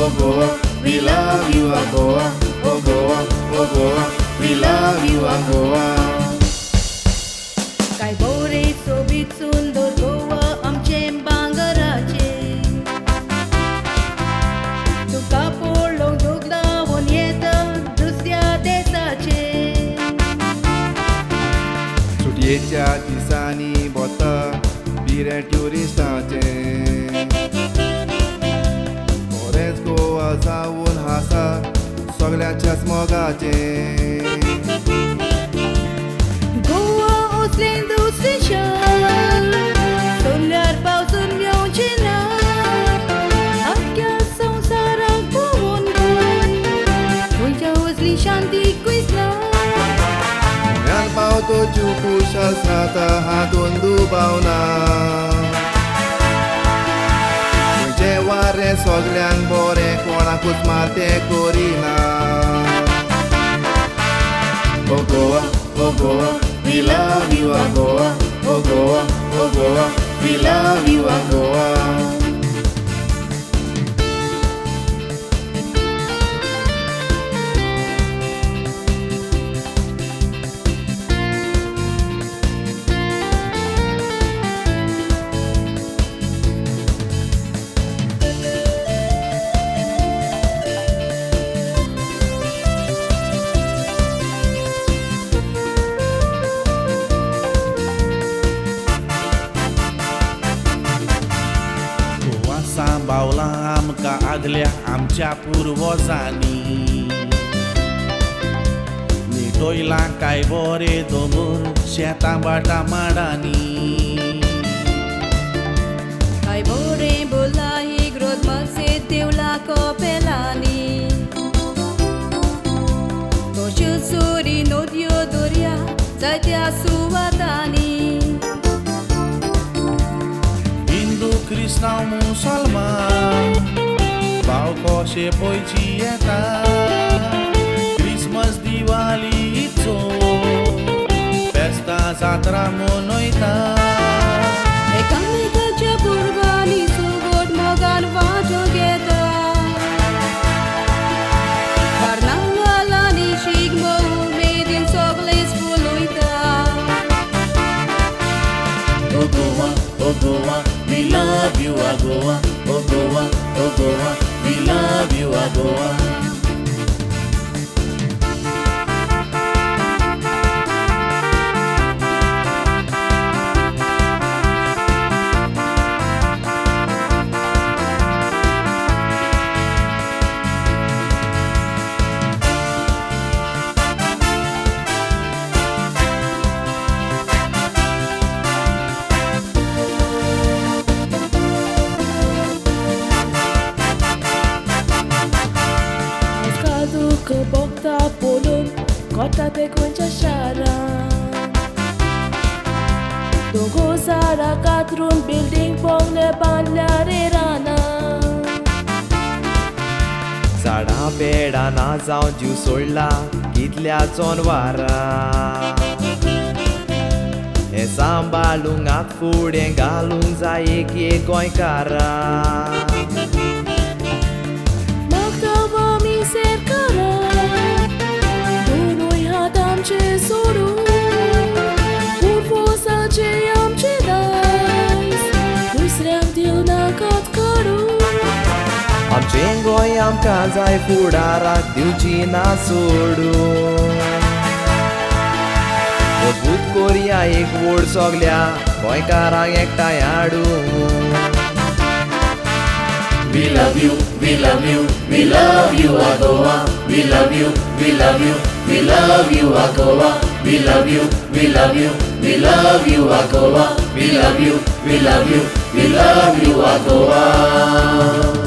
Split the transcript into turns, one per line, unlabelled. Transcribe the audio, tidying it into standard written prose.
oh Goa, we love you, Goa, oh Goa, oh Goa, we love you, Goa.
काय बोरे सोबीत सुंदर गोवा आमचे भांगराचे तुका पळोवंक लोक धांवून येता दुसऱ्या देशाचे
सुटयेच्या दिसांनी भोंवता बिरे ट्युरिस्टाचे बरेंच गोवा जावन आसा सगळ्यांच्याच मोगाचे
गोवा असलें दुसरें शार सोल्यार पावसून मेवचें ना आख्या संवसाराक भोंवून गोंयच्या असली शांती खंयच ना
गोंयांत पावतो जीव खुशाल जाता हातून दुबाव ना गोंयचें वारें सगल्यांक बरें कोणाकूच मारतें करिना Oh Goa, oh Goa, we love you, Goa, oh Goa, oh Goa, we love you, Goa.
सांबाळला आमकां आदल्या आमच्या पुर्वजांनी निटयला काय बरे दोंगर शेतां बाटा माडांनी
काय बोरें बोलाई ग्रोथ मासे देवला कोपेलांनी तश्यो सोरी नदयो दर्या जायत्या सुवातांनी
हिंदू क्रिस्तांव मुसलमान भाव कशे पयची येता क्रिसमस दिवाळी फेस्तां जात्रा मनयता
एकामेकाच्या पुरबांनी सुगोट मोगान वांटो घेता कार्नावाल आनी शिगमो उमेदीन सगळेच फुलयता
Oh Goa, oh Goa, we love you, Goa, oh Goa, oh Goa, we love you, Goa.
Bogta polum, kota pe gońcia szara Dogo zara katrun building pongne बांदल्यारे राना
झाडां पेडां ना जावं जीव सोडला कितल्या चोनवारा हें सांबाळूंक आत फुडें घालूंक जाय एक गोंयकारा
मागता आमी सरकारा दोनूय हात आमचे सोडून पुर्वजाचे आमचे दायज दुसऱ्यांक दिवनाकात काडून
आमचें गोंय आमकां जाय फुडाराक दिवची ना सोडून मजबूत कोरया एक व्हड सगल्या गोंयकारांक एकठांय हाडून
We love you, we love you, we love you, Goa. We love you, we love you, we love you, Goa. We love you, we love you, we love you, Goa. We love you, we love you, we love you, Goa.